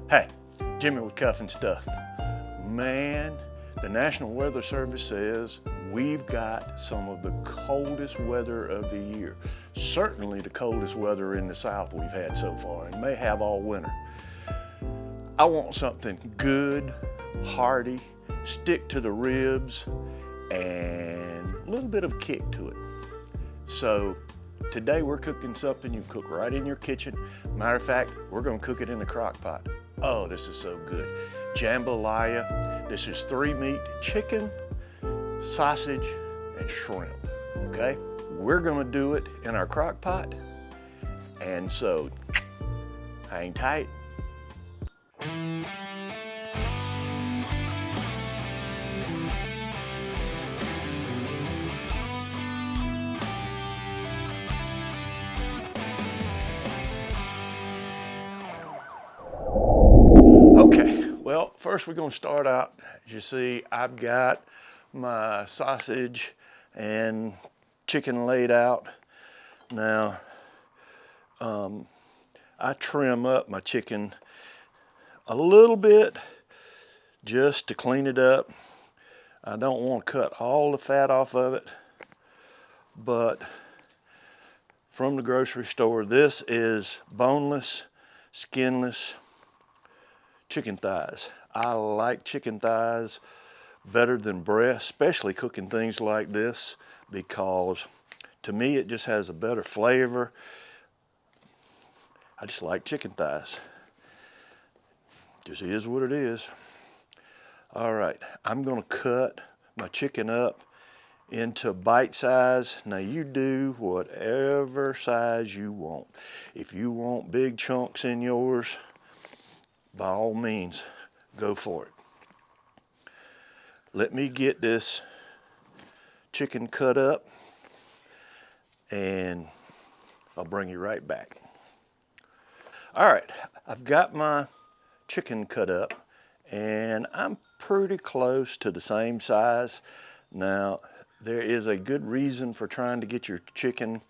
Hey, Jimmy with Cuff and Stuff. Man, the National Weather Service says we've got some of the coldest weather of the year. Certainly the coldest weather in the South we've had so far, and may have all winter. I want something good, hearty, stick to the ribs, and a little bit of kick to it. So today we're cooking something you can cook right in your kitchen. Matter of fact, we're gonna cook it in the crock pot. Oh, this is so good. Jambalaya. This is 3-meat chicken, sausage, and shrimp, okay? We're gonna do it in our crock pot, and so hang tight. Okay, well, first we're gonna start out. As you see, I've got my sausage and chicken laid out. Now, I trim up my chicken a little bit just to clean it up. I don't want to cut all the fat off of it, but from the grocery store, this is boneless, skinless chicken thighs. I like chicken thighs better than breast, especially cooking things like this, because to me it just has a better flavor. I just like chicken thighs. Just is what it is. All right, I'm gonna cut my chicken up into bite size. Now you do whatever size you want. If you want big chunks in yours, by all means, go for it. Let me get this chicken cut up and I'll bring you right back. All right, I've got my chicken cut up and I'm pretty close to the same size. Now, there is a good reason for trying to get your chicken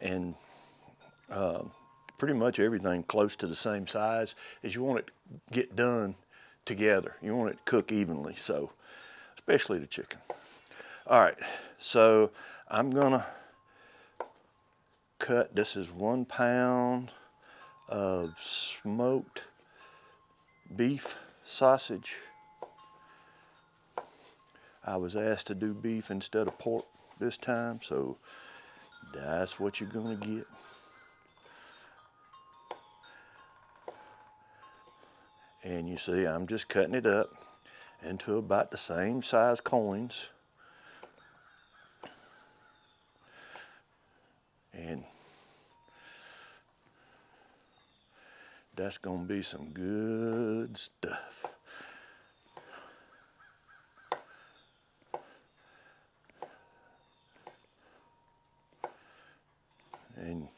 and pretty much everything close to the same size, is you want it to get done together. You want it to cook evenly, so especially the chicken. All right, so I'm gonna cut, this is 1 pound of smoked beef sausage. I was asked to do beef instead of pork this time, so that's what you're gonna get. And you see, I'm just cutting it up into about the same size coins. And that's gonna be some good stuff. And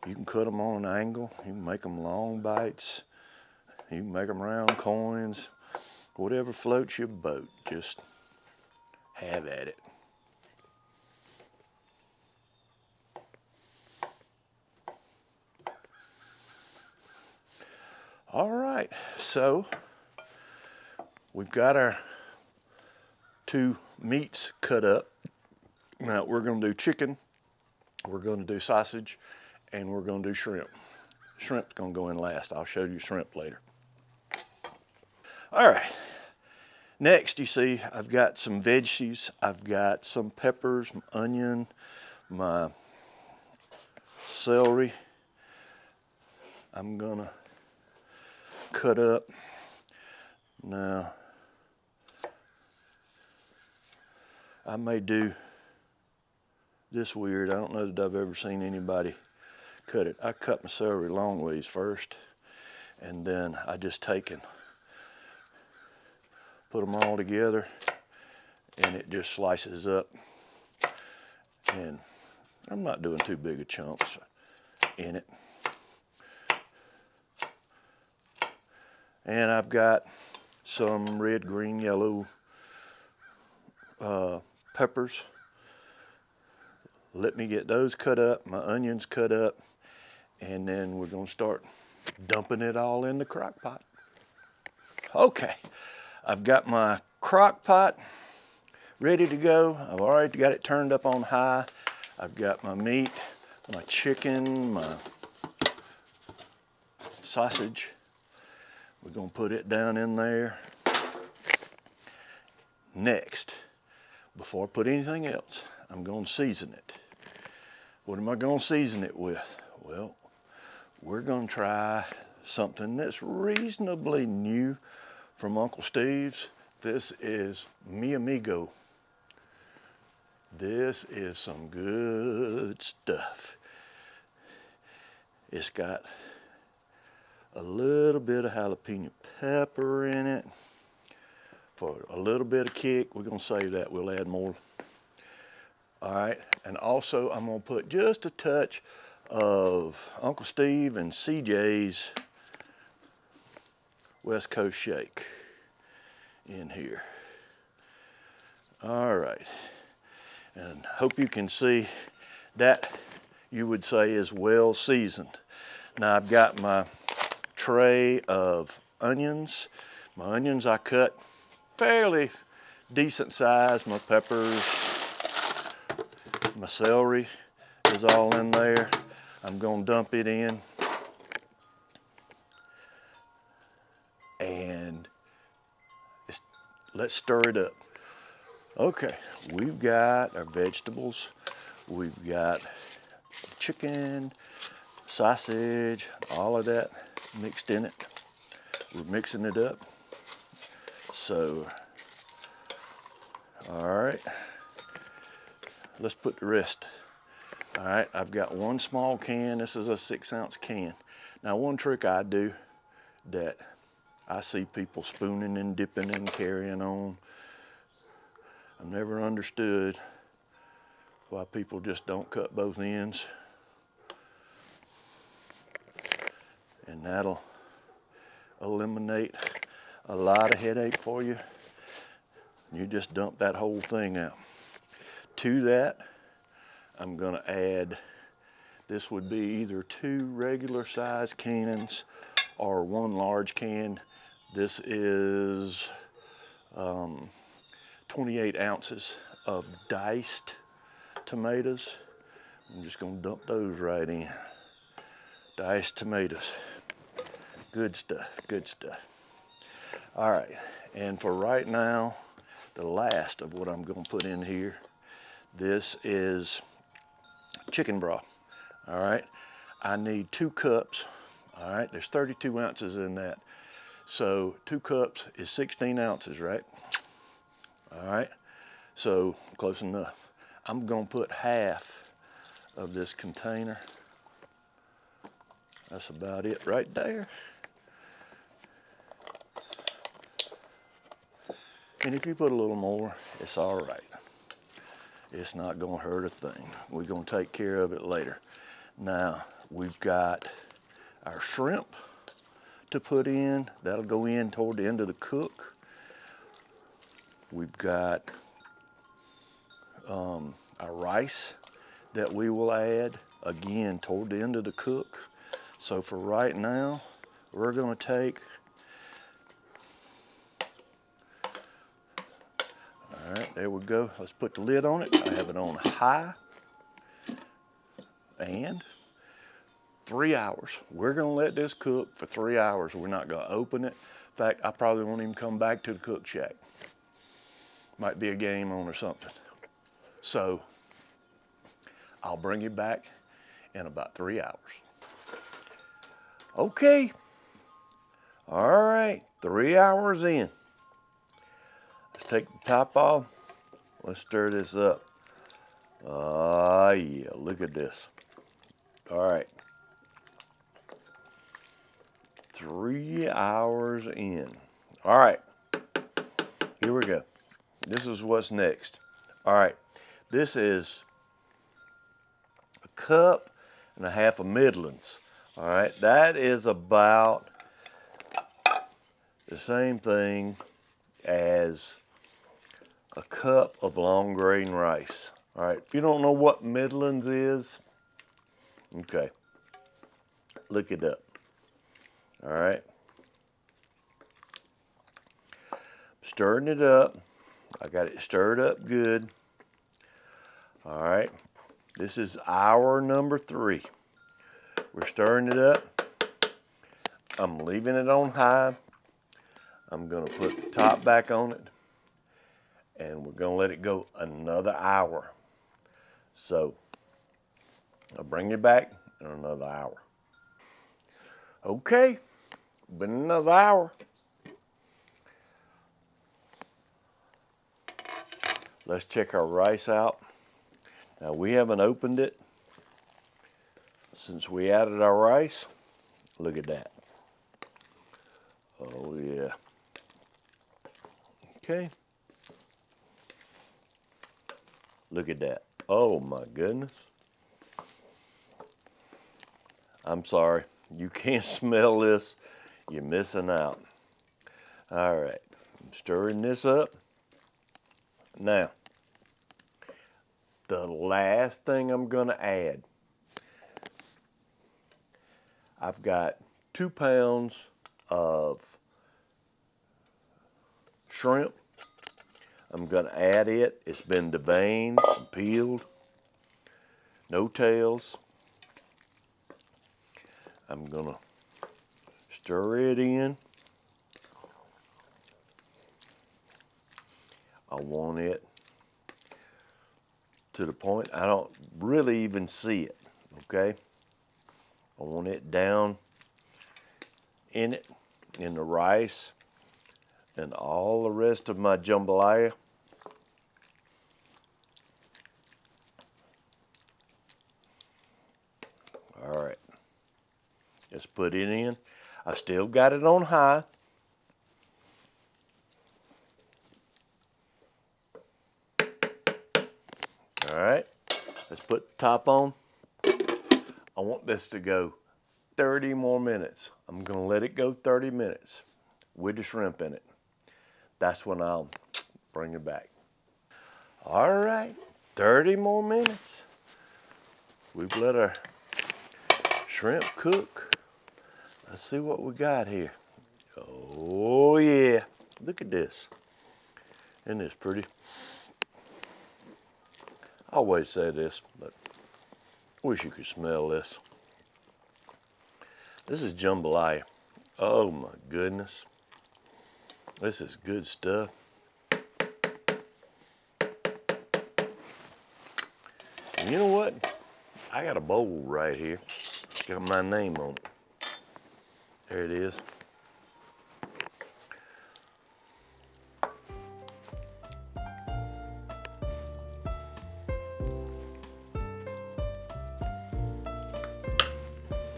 you can cut them on an angle. You can make them long bites. You can make them round coins, whatever floats your boat, just have at it. All right, so we've got our 2 meats cut up. Now we're gonna do chicken, we're gonna do sausage, and we're gonna do shrimp. Shrimp's gonna go in last. I'll show you shrimp later. All right, next you see I've got some veggies. I've got some peppers, onion, my celery. I'm gonna cut up. Now, I may do this weird. I don't know that I've ever seen anybody cut it. I cut my celery long ways first, and then I just take and put them all together, and it just slices up. And I'm not doing too big of chunks in it. And I've got some red, green, yellow peppers. Let me get those cut up, my onions cut up, and then we're gonna start dumping it all in the crock pot. Okay, I've got my crock pot ready to go. I've already got it turned up on high. I've got my meat, my chicken, my sausage. We're gonna put it down in there. Next, before I put anything else, I'm gonna season it. What am I gonna season it with? Well, we're gonna try something that's reasonably new from Uncle Steve's. This is Mi Amigo. This is some good stuff. It's got a little bit of jalapeno pepper in it for a little bit of kick. We're gonna save that, we'll add more. All right, and also I'm gonna put just a touch of Uncle Steve and CJ's West Coast Shake in here. All right, and hope you can see that you would say is well seasoned. Now I've got my tray of onions. My onions I cut fairly decent size. My peppers, my celery is all in there. I'm gonna dump it in. And let's stir it up. Okay, we've got our vegetables. We've got chicken, sausage, all of that mixed in it. We're mixing it up. So, all right, let's put the rest. All right, I've got one small can. This is a 6-ounce can. Now, one trick I do that I see people spooning and dipping and carrying on. I've never understood why people just don't cut both ends. And that'll eliminate a lot of headache for you. You just dump that whole thing out. To that, I'm gonna add, this would be either 2 regular size cans or 1 large can. This is 28 ounces of diced tomatoes. I'm just gonna dump those right in. Diced tomatoes. Good stuff, good stuff. All right, and for right now, the last of what I'm gonna put in here, this is chicken broth. All right, I need 2 cups. All right, there's 32 ounces in that. So 2 cups is 16 ounces, right? All right, so close enough. I'm gonna put half of this container. That's about it right there. And if you put a little more, it's all right. It's not gonna hurt a thing. We're gonna take care of it later. Now, we've got our shrimp to put in. That'll go in toward the end of the cook. We've got our rice that we will add, again, toward the end of the cook. So for right now, we're gonna take, all right, there we go. Let's put the lid on it. I have it on high. And 3 hours. We're gonna let this cook for 3 hours. We're not gonna open it. In fact, I probably won't even come back to the cook shack. Might be a game on or something. So, I'll bring you back in about 3 hours. Okay. All right, 3 hours in. Let's take the top off. Let's stir this up. Yeah, look at this. All right. 3 hours in. All right, here we go. This is what's next. All right, this is a cup and a half of middlings. All right, that is about the same thing as a cup of long grain rice. All right, if you don't know what middlings is, okay, look it up. All right. Stirring it up. I got it stirred up good. All right. This is hour number 3. We're stirring it up. I'm leaving it on high. I'm going to put the top back on it. And we're going to let it go another hour. So I'll bring you back in another hour. Okay. Been another hour. Let's check our rice out. Now we haven't opened it since we added our rice. Look at that. Oh yeah. Okay. Look at that. Oh my goodness. I'm sorry. You can't smell this. You're missing out. All right. I'm stirring this up. Now, the last thing I'm going to add, I've got 2 pounds of shrimp. I'm going to add it. It's been deveined and peeled. No tails. I'm going to stir it in. I want it to the point I don't really even see it, okay? I want it down in it, in the rice, and all the rest of my jambalaya. All right, let's put it in. I still got it on high. All right, let's put the top on. I want this to go 30 more minutes. I'm gonna let it go 30 minutes with the shrimp in it. That's when I'll bring it back. All right, 30 more minutes. We've let our shrimp cook. Let's see what we got here. Oh yeah, look at this. Isn't this pretty? I always say this, but I wish you could smell this. This is jambalaya. Oh my goodness. This is good stuff. And you know what? I got a bowl right here. It's got my name on it. There it is.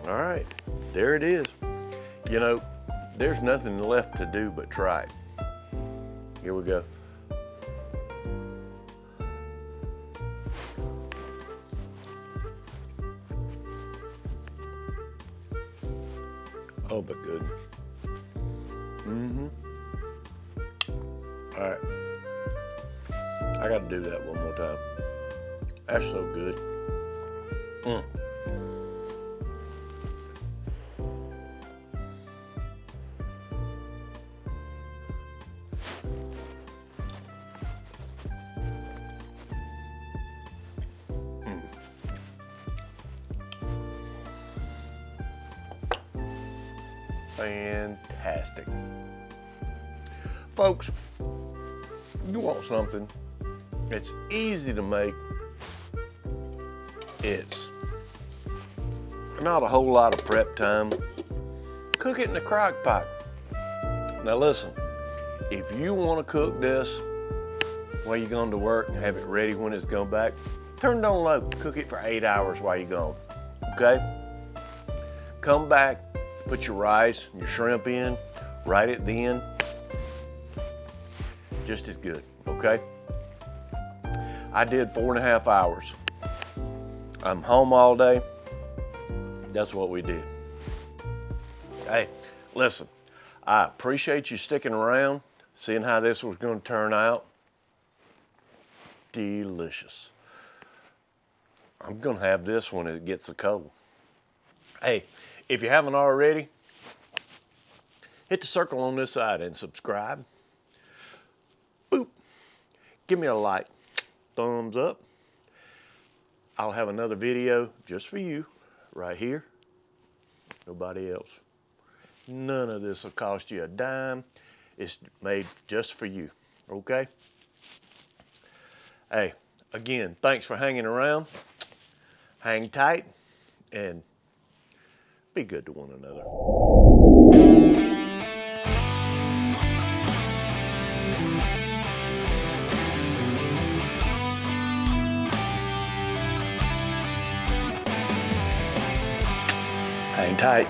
All right, there it is. You know, there's nothing left to do but try it. Here we go. Oh, but good. All right. I got to do that one more time. That's so good. Fantastic. Folks, you want something it's easy to make. It's not a whole lot of prep time. Cook it in the crock pot. Now listen, if you want to cook this while you're going to work and have it ready when it's going back, turn it on low. Cook it for 8 hours while you're gone. Okay? Come back, put your rice and your shrimp in right at the end. Just as good, okay? I did 4.5 hours. I'm home all day. That's what we did. Hey, listen, I appreciate you sticking around, seeing how this was going to turn out. Delicious. I'm going to have this when it gets a cold. Hey, if you haven't already, hit the circle on this side and subscribe. Boop. Give me a like, thumbs up. I'll have another video just for you right here. Nobody else. None of this will cost you a dime. It's made just for you, okay? Hey, again, thanks for hanging around. Hang tight and be good to one another. Hang tight.